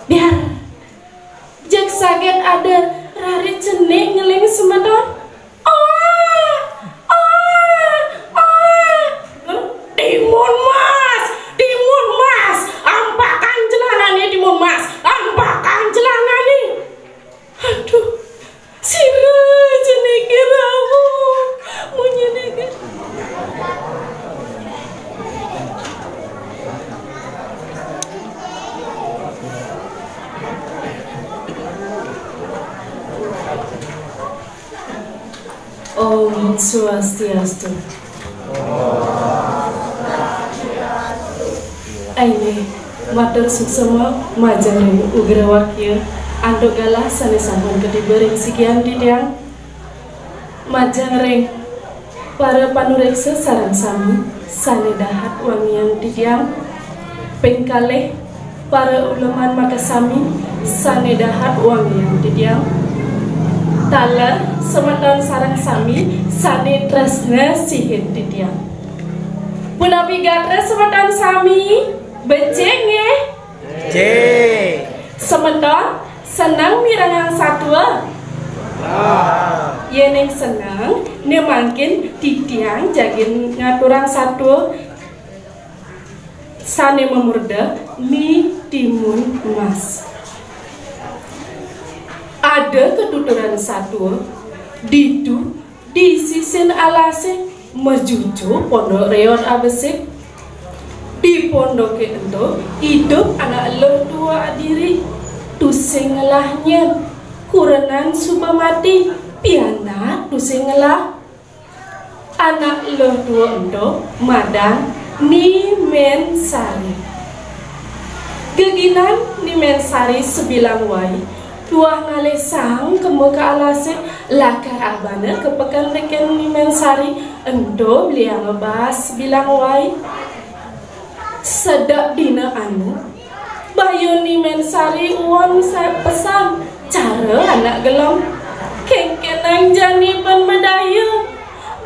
Biar jak saget ada rari cenik ngeling semedon. Timun mas, ampakan celananya timun mas, ampakan celananya. Aduh, sira cenik kiramu, munyenik. Om Swastiastu. Aine matur suksema majeng ugra wakil ando galah sane sampun gede bering sekian titiang majeng ring para panureksa sareng sami sane dahat wangian titiang ping kalih para uleman makasami sane dahat wangian titiang taler semeton sareng sami sane tresna sihin titiang punapi gatra semeton sami beceng ya semeton senang mirangang satwa yeneng senang ne mangkin titiang jagin ngaturang satwa sane memurda mi timun emas ada ketuturan satwa ditu di sisin alase mejuju pondok reon abesik di pondok itu hidup anak lo tua adiri tusing ngelahnya kurenan suba mati piana tusing ngelah anak lo tua itu madan ni mensari geginan ni mensari sebilang wai dua ngalesang kemuka alase lakar abana kepekan reken ni mensari endo beliau ngebas bilang wai sedap dina anu bayoni mensari uang saya pesan cara anak gelam kengkenang jani ban medaya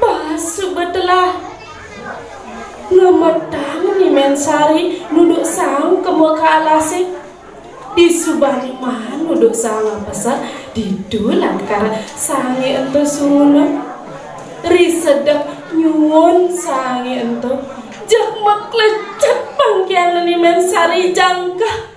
basu betelah ngemetang ni mensari nuduk sang kemuka alase di subani man nuduk sang pesan didulan karena sangi ento suruna risedek nyuwun sangi ento jak maklecet pangkian ni mensari jangka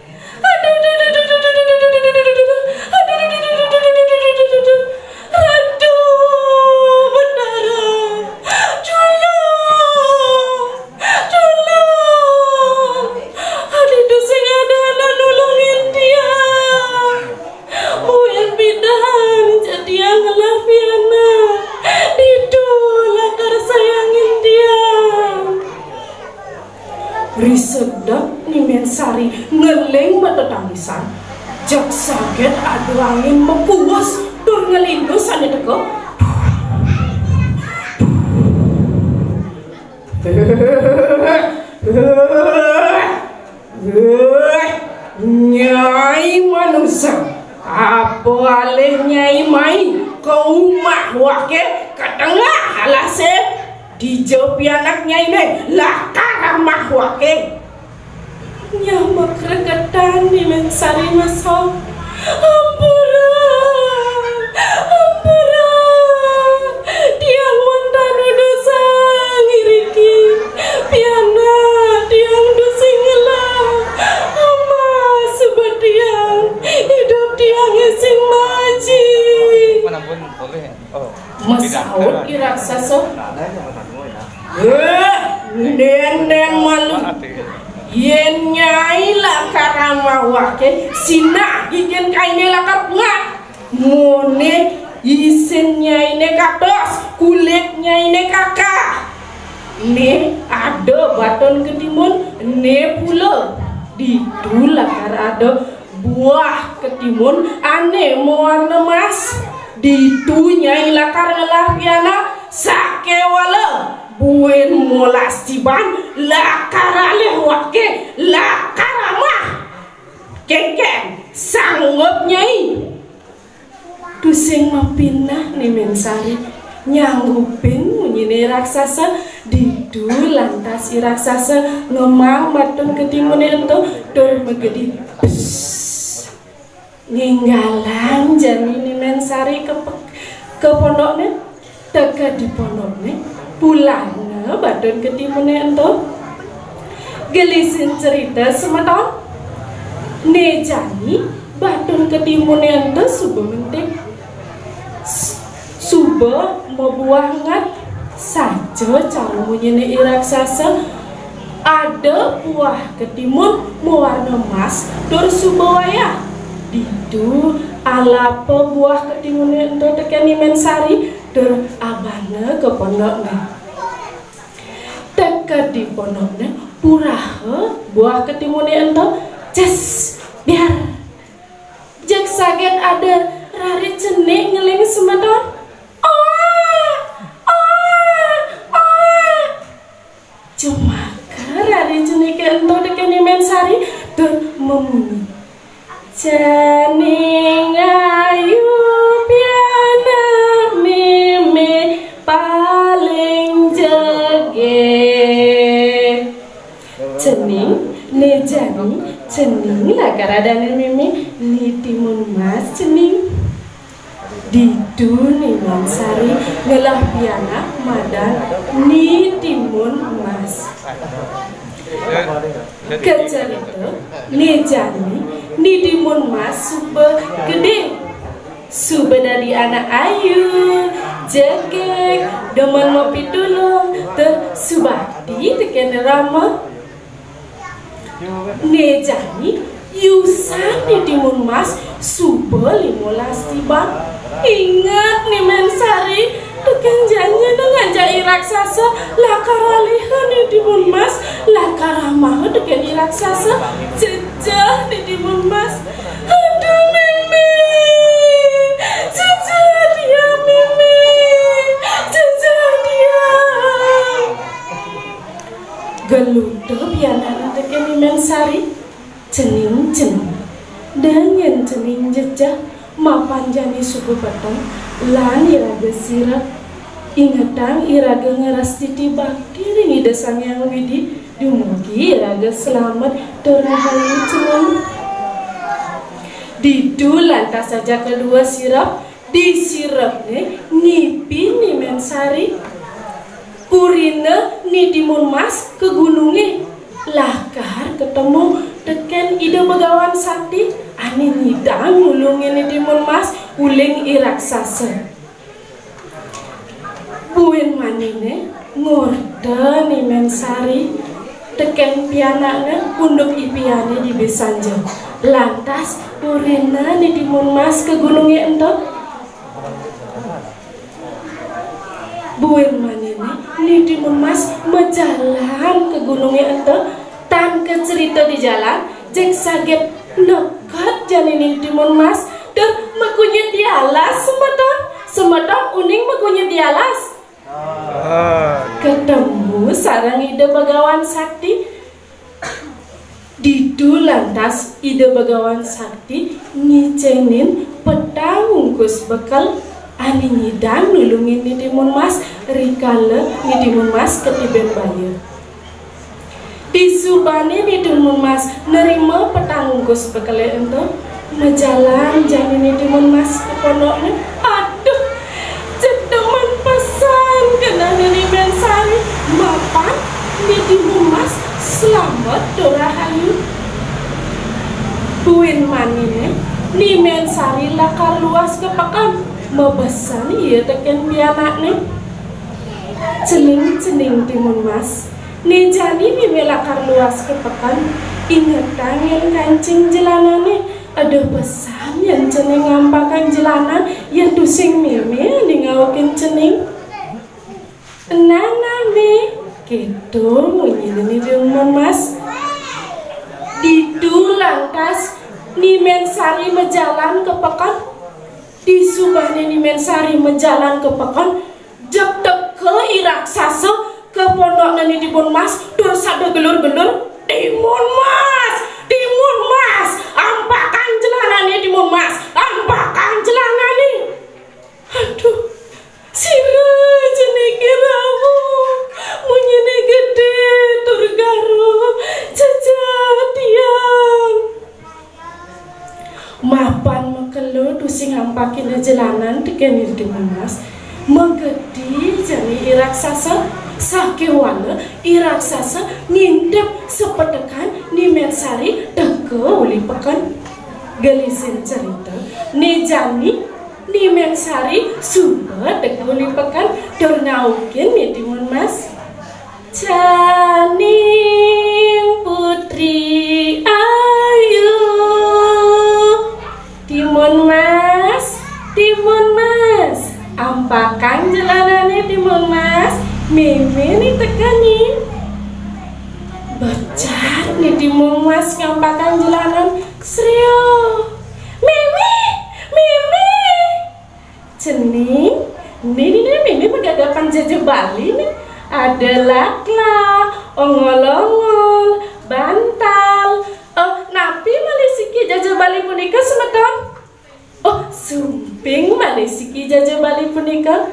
risedap ni mensari ngeleng mata tangisan jak saget adu angin mepuas tur ngelindus ane teko nyai manusia apa alih nyai mai ke rumah wake ke tengah halase dijawab anaknya ini lah karamah wake nyamak regetan di mensari masuk ampura tiang montano dosa ngiriki piana tiang dosingela ama sebab tiang hidup tiang sing maji manapun boleh masaud iraksasa nendeng malu yen nyai lah karama wake sina gigen kaine lakap ngat mone isen nyai ne kados kulit nyai ne kakak ne ada baton ketimun ne pula didula kar ada buah ketimun ane moana mas ditu nyai lakar ngelah piana sakewala buen molas tiban lakarale wake lakarama kengkeng sanggup nyai tusing mapinah ni mensari nyanggupin munyine raksasa didu lantas i raksasa ngemang matun ketimun itu tur megedi Ninggalan Janini Mensari ke pondoknya, teka di pondoknya, pulangnya badon ketimune ento, gelisin cerita semeton, nejani badon ketimune ento subuh menting, subuh mau buangat saja cara munyene iraksasa, ada buah ketimun mewarna emas, dor subuh wayah. Didu ala pebuah ketimunnya ento tekeni Mensari dor abana ke pondoknya teka di pondoknya puraha buah ketimunnya ento jas biar jak saget ada rari cenik ngeling semeton cuma ke rari cenik ento tekeni Mensari dor memunyi cening ayu piana meme paling jege cening nejani cening lah karadane meme ni timun mas cening didu ni Mensari ngelah piana madan ni timun mas kecerita nejani ni timun mas super gede super dari anak ayu jegek demen ngopi dulu tersubakti teken rama nejani yusan ni timun mas super 15 tiban ingat nih Mensari teken janji dengan jai raksasa lakaralihan ni timun mas lakaramah teken raksasa jejah ni timun mas aduh mimi jejah dia mimi jejah dia geluda bianana teken ni Mensari cening cening dengan cening jejah mapan jani suku petang lan iraga sirap ingatang iraga ngeras titi bakti ringi desang yang widi dumugi iraga selamat terhayu cening didu lantas saja kedua sirap di sirapnya ngipi ni Mensari purina ni timun mas ke gunungnya lakar ketemu teken ide begawan sakti ani nidang ngulungin ni timun mas uling iraksasa buin manine ngorda ni Mensari teken pianaknya unduk ipiane di besanja lantas purina ni timun mas ke gunungnya ento buin manine ni timun mas menjalan ke gunungnya ento tan ke cerita di jalan jek saget nekat janini timun mas dan makunya dialas semeton uning makunya dialas ketemu sarang ide begawan sakti didu lantas ide begawan sakti ngicenin petang ungkus bekal ani nyidang nulungin ni timun mas rikala ni timun mas ketiben bayar disubani ni timun mas nerima petang ungkus bekal ento menjalan jamin ni timun mas ke pondoknya aduh cedeman pesan kena ni Mensari mapan ni timun mas selamat dorahayu buin manine ni Mensari lakar luas ke pekan mebesan iya teken pianaknya cening timun mas ni jani mime lakar luas ke pekan ingat tangan kancing jelanane ada pesan yang cening ngampakan jelanan yang tusing mime ningawakin cening nana me gitu munyi ni timun mas didu lantas ni Mensari menjalan ke pekan di subahnya ni Mensari menjalan ke pekan jek ke iraksasa ke pondok nani timun mas dosa ada gelur-gelur timun mas ampakan jelanannya timun mas ampakan jelanannya aduh sira jenik kiramu munyene gede turgaru jejadian mapan makelo dusi ngampakin jalanan tekan Timun Mas menggedi jani iraksasa sakewala iraksasa ngintip sepetekan ni Mensari teko uli pekan gelisin cerita ni jani ni Mensari suba teko uli pekan dornaukin ni Timun Mas Janing putri ayu Timun Mas ampakan jalanannya Timun Mas Mimi nih tekani becat nih Timun Mas ngampakan jalanan Srio Mimi cening nih Mimi bergagapan jajah Bali nih ada lakla ongol-ongol bantal napi malisiki jajah Bali punika semeton sumping malisiki jajah Bali punika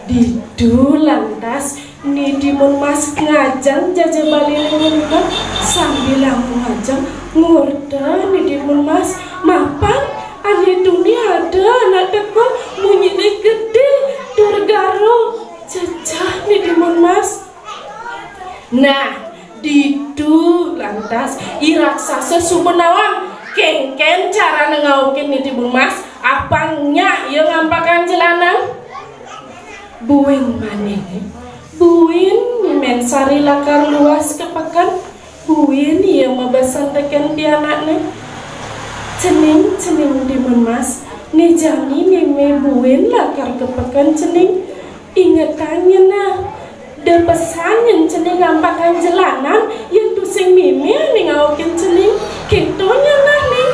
didu lantas ni Timun Mas ngajang jajah Bali punika sambil ngajang ngurda ni Timun Mas mapan ane dunia ada anak teko munyine gede durgaro jajah ni Timun Mas nah didu lantas iraksasa sumenawang kengken cara nengaukin ni Timun Mas apanya yang ngampakan jalanan buin maneh buin Mensari lakar luas kepakan buin yang mabasan tekan pianaknya cening Timun Mas ni jani meme buin lakar kepakan cening ingetannya nah dan pesannya cening ngampakan jalanan yang tusing meme nih ngaukin cening kintonya nah nih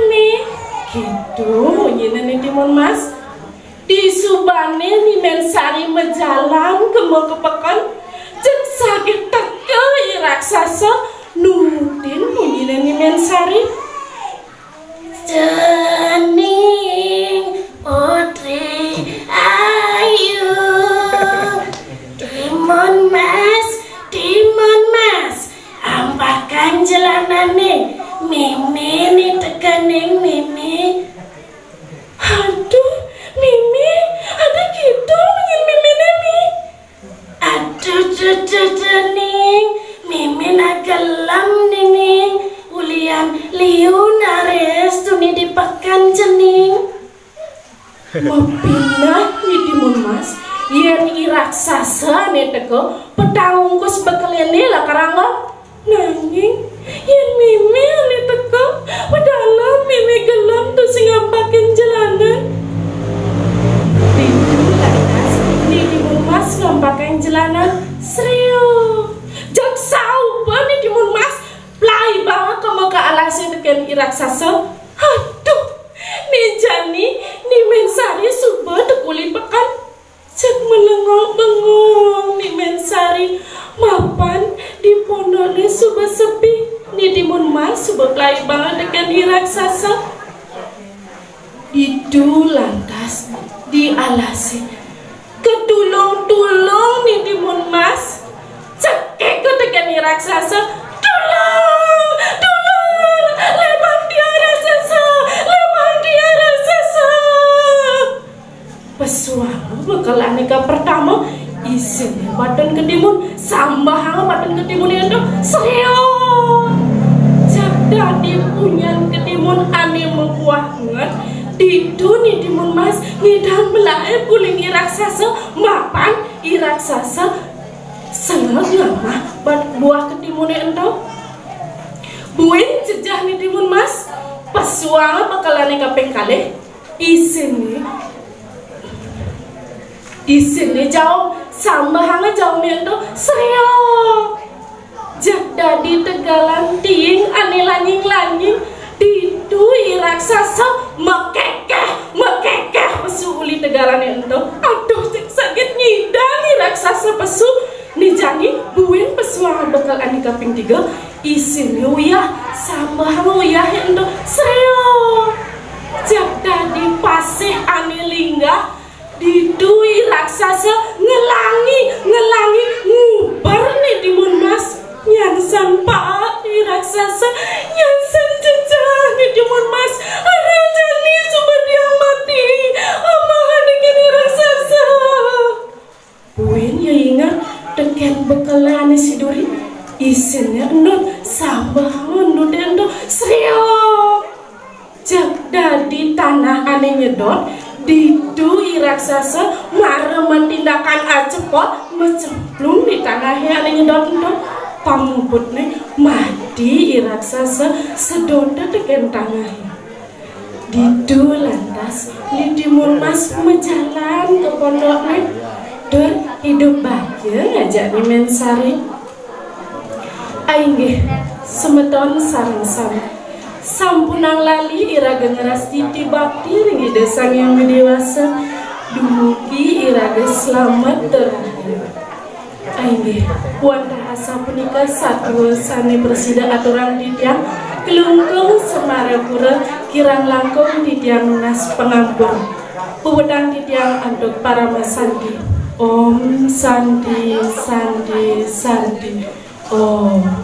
nih gitu nyina nih Timun Mas di subane ni Mensari mejalan kepekan cek sakit teke raksasa nurutin nyina nih Mensari Janing putri ayu Timun Mas ampakan jalanan nih Mimi nih tekaning Mimi aduh Mimi ada gitu ingin Mimi nih aduh ning Mimi nagalam ning ulian liunares tuni dipakan jening mapinah ni Timun Mas yen iraksasa nih teko petangungkus bekelene lah karangga nanging yen Mimi nih teko padahal Mimi gelam tuh sing ngampakin jalanan ni Timun Mas ngampakin jalanan Srio jaksau ba ni Timun Mas play banget kamu ke alasnya tekan iraksasa aduh ni jani ni Mensari suba tekuli pekan cek melengok-bengong ni Mensari mapan di pondoknya suba sepi ni Timun Mas suba play banget tekan iraksasa itu lantas di alasnya ketulung-tulung ni Timun Mas cekek ke tekan iraksasa tolong lepas dia raksasa pesuang bakal aneka pertama isinya badan ketimun sambah badan ketimun itu serius jadi punyan ketimun ane membuahkan didu nih Timun Mas ngidang melae puling iraksasa mapan iraksasa seneng mah buah ketimun itu buin jejah nih Timun Mas pesuang bakal aneka pengkale isini jauh sambahanga jauh itu serius jadi tegalan ting ane lanying didu iraksasa mekekeh pesu uli tegalan itu aduh sakit nyidang iraksasa pesu ni jani buin pesuang bakal ane kaping 3 isini uyah sambahanga uyah itu serius jadi pasih ane linggah didui raksasa ngelangi ngubar nih Timun Mas nyansan pak raksasa nyansan ane nyedot didu iraksasa mareman tindakan acepot mencemplung di tanah ane nyedot pamuput nih mati iraksasa sedota teken tanah didu lantas lidimur mas menjalan ke pondok nih dur hidup bahagia ngajak di mensari ainggih semeton sarang-sarang sampunang lali iraga ngeras titi bakti ringi desang yang dewasa dumugi iraga selamat terakhir ainggih puan rahasa punika satu sani bersida aturan titiang kelungkung semarapura kirang langkung titiang nas pengampur puwedang titiang untuk para masandi Om Santi Santi Santi Om